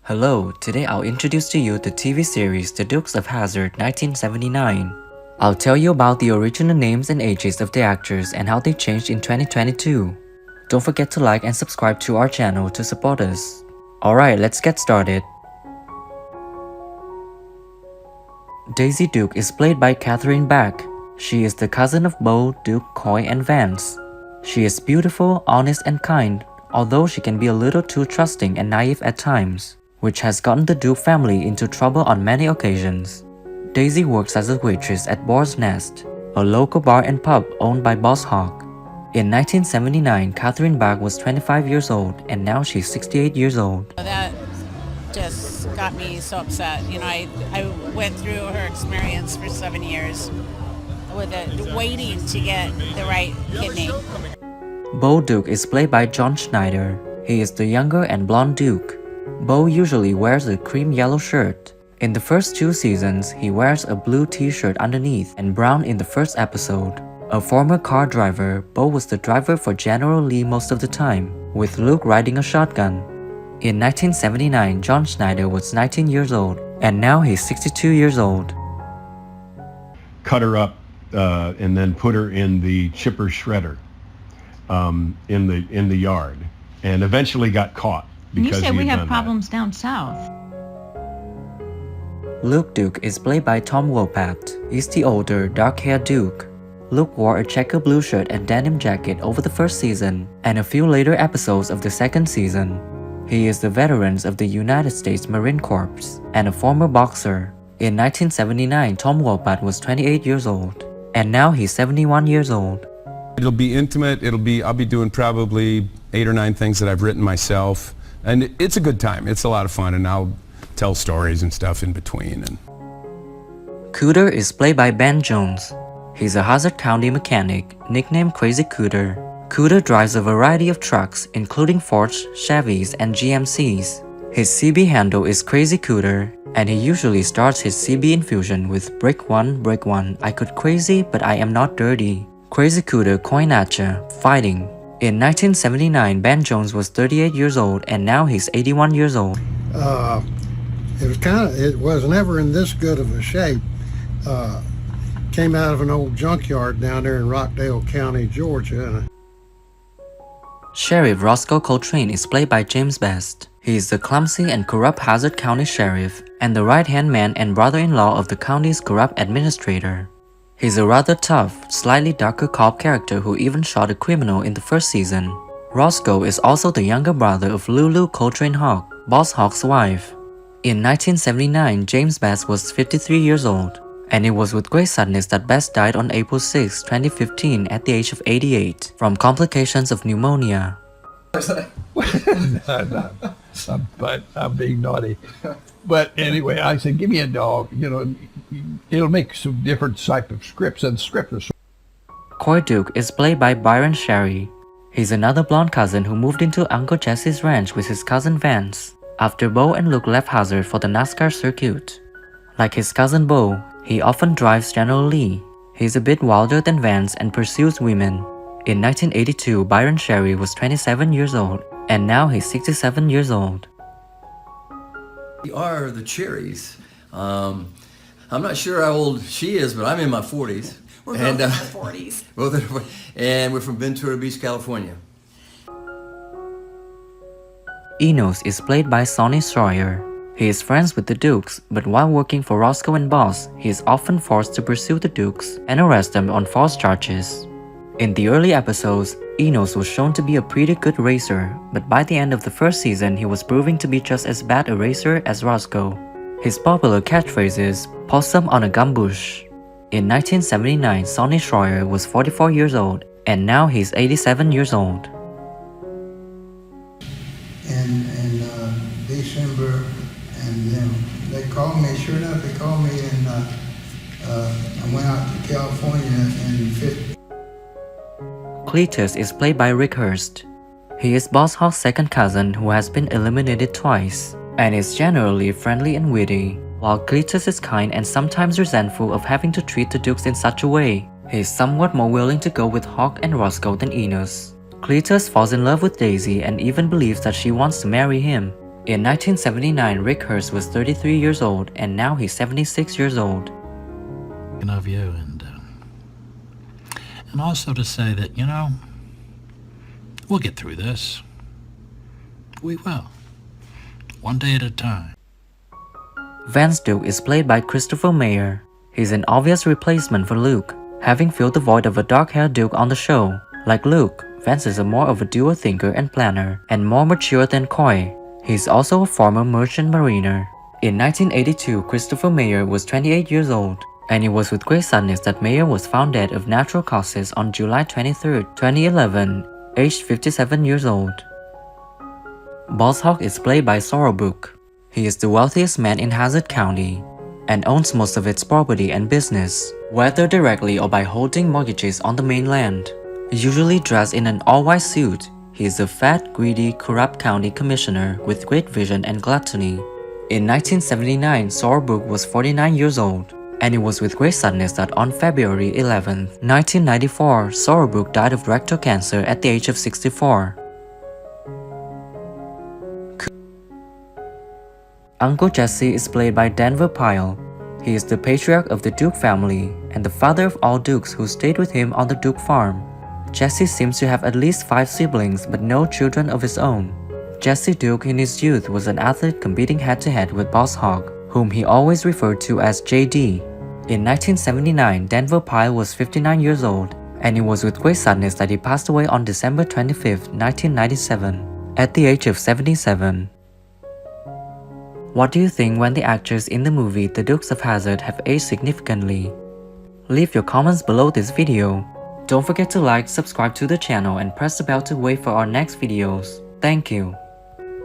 Hello, today I'll introduce to you the TV series The Dukes of Hazzard 1979. I'll tell you about the original names and ages of the actors and how they changed in 2022. Don't forget to like and subscribe to our channel to support us. Alright, let's get started. Daisy Duke is played by Catherine Bach. She is the cousin of Beau, Duke, Coy, and Vance. She is beautiful, honest, and kind, although she can be a little too trusting and naive at times, which has gotten the Duke family into trouble on many occasions. Daisy works as a waitress at Boar's Nest, a local bar and pub owned by Boss Hogg. In 1979, Catherine Bach was 25 years old, and now she's 68 years old. That just got me so upset. I went through her experience for 7 years with it, waiting to get the right kidney. Beau Duke is played by John Schneider. He is the younger and blonde Duke. Beau usually wears a cream yellow shirt. In the first 2 seasons, he wears a blue t-shirt underneath and brown in the first episode. A former car driver, Beau was the driver for General Lee most of the time, with Luke riding a shotgun. In 1979, John Schneider was 19 years old, and now he's 62 years old. Cut her up and then put her in the chipper shredder in the yard, and eventually got caught. You said we have problems down south. Luke Duke is played by Tom Wopat. He's the older, dark-haired Duke. Luke wore a checker blue shirt and denim jacket over the first season and a few later episodes of the second season. He is the veteran of the United States Marine Corps and a former boxer. In 1979, Tom Wopat was 28 years old, and now he's 71 years old. It'll be intimate. I'll be doing probably 8 or 9 things that I've written myself, and it's a good time. It's a lot of fun, and I'll tell stories and stuff in between. Cooter is played by Ben Jones. He's a Hazzard County mechanic, nicknamed Crazy Cooter. Cooter drives a variety of trucks, including Fords, Chevys, and GMCs. His CB handle is Crazy Cooter, and he usually starts his CB infusion with Break one, I could crazy, but I am not dirty. Crazy Cooter Koinacha, fighting. In 1979, Ben Jones was 38 years old, and now he's 81 years old. It was never in this good of a shape. Came out of an old junkyard down there in Rockdale County, Georgia. Sheriff Roscoe Coltrane is played by James Best. He is the clumsy and corrupt Hazzard County Sheriff and the right-hand man and brother-in-law of the county's corrupt administrator. He's a rather tough, slightly darker cop character who even shot a criminal in the first season. Roscoe is also the younger brother of Lulu Coltrane Hogg, Boss Hogg's wife. In 1979, James Best was 53 years old, and it was with great sadness that Best died on April 6, 2015 at the age of 88 from complications of pneumonia. But I'm being naughty. But anyway, I said, give me a dog. It'll make some different type of scripts and scripters. Coy Duke is played by Byron Cherry. He's another blonde cousin who moved into Uncle Jesse's ranch with his cousin Vance after Beau and Luke left Hazzard for the NASCAR circuit. Like his cousin Beau, he often drives General Lee. He's a bit wilder than Vance and pursues women. In 1982, Byron Cherry was 27 years old, and now he's 67 years old. We are the Cherries. I'm not sure how old she is, but I'm in my 40s. We're both in our 40s. And we're from Ventura Beach, California. Enos is played by Sonny Shroyer. He is friends with the Dukes, but while working for Roscoe and Boss, he is often forced to pursue the Dukes and arrest them on false charges. In the early episodes, Enos was shown to be a pretty good racer, but by the end of the first season, he was proving to be just as bad a racer as Roscoe. His popular catchphrase is, "Possum on a gumbush." In 1979, Sonny Shroyer was 44 years old, and now he's 87 years old. In December, and then they called me, sure enough, they called me, and I went out to California in 50. Cletus is played by Rick Hurst. He is Boss Hogg's second cousin who has been eliminated twice, and is generally friendly and witty, while Cletus is kind and sometimes resentful of having to treat the Dukes in such a way. He is somewhat more willing to go with Hogg and Roscoe than Enos. Cletus falls in love with Daisy and even believes that she wants to marry him. In 1979, Rick Hurst was 33 years old, and now he's 76 years old. Of you, and also to say that, you know, we'll get through this. We will. One day at a time. Vance Duke is played by Christopher Mayer. He's an obvious replacement for Luke, having filled the void of a dark-haired Duke on the show. Like Luke, Vance is more of a dual thinker and planner, and more mature than Coy. He's also a former merchant mariner. In 1982, Christopher Mayer was 28 years old, and it was with great sadness that Mayer was found dead of natural causes on July 23, 2011, aged 57 years old. Boss Hogg is played by Sorrell Booke. He is the wealthiest man in Hazzard County, and owns most of its property and business, whether directly or by holding mortgages on the mainland. Usually dressed in an all-white suit, he is a fat, greedy, corrupt county commissioner with great vision and gluttony. In 1979, Sorrell Booke was 49 years old, and it was with great sadness that on February 11, 1994, Sorrell Booke died of rectal cancer at the age of 64. Uncle Jesse is played by Denver Pyle. He is the patriarch of the Duke family, and the father of all Dukes who stayed with him on the Duke farm. Jesse seems to have at least 5 siblings but no children of his own. Jesse Duke in his youth was an athlete competing head-to-head with Boss Hogg, whom he always referred to as JD. In 1979, Denver Pyle was 59 years old, and it was with great sadness that he passed away on December 25, 1997, at the age of 77. What do you think when the actors in the movie The Dukes of Hazzard have aged significantly? Leave your comments below this video. Don't forget to like, subscribe to the channel, and press the bell to wait for our next videos. Thank you.